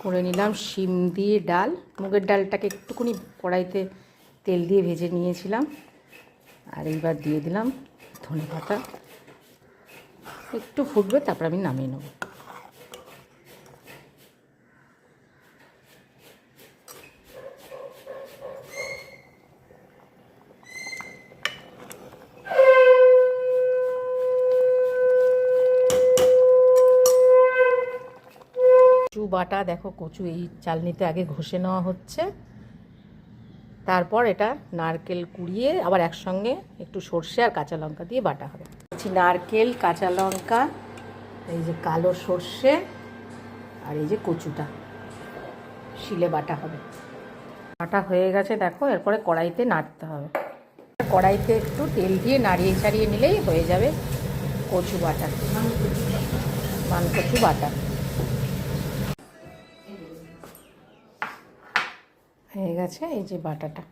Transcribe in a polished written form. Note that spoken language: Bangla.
করে নিলাম শিম দিয়ে ডাল। মুগের ডালটাকে একটুখানি কড়াইতে তেল দিয়ে ভেজে নিয়েছিলাম। আর এইবার দিয়ে দিলাম ধনেপাতা, একটু ফুটবে তারপর আমি নামিয়ে নেব। কচু বাটা, দেখো কচু এই চালনিতে আগে ঘষে নেওয়া হচ্ছে, তারপর এটা নারকেল কুড়িয়ে আবার একসঙ্গে একটু সর্ষে আর কাঁচা লঙ্কা দিয়ে বাটা হবে। নারকেল, কাঁচা লঙ্কা, এই যে কালো সর্ষে আর এই যে কচুটা শিলে বাটা হবে। বাটা হয়ে গেছে দেখো, এরপরে কড়াইতে নাড়তে হবে। কড়াইতে একটু তেল দিয়ে নাড়িয়ে ছাড়িয়ে নিলেই হয়ে যাবে কচু বাটা, মানকচু বাটা হয়ে গেছে। এই যে বাটাটা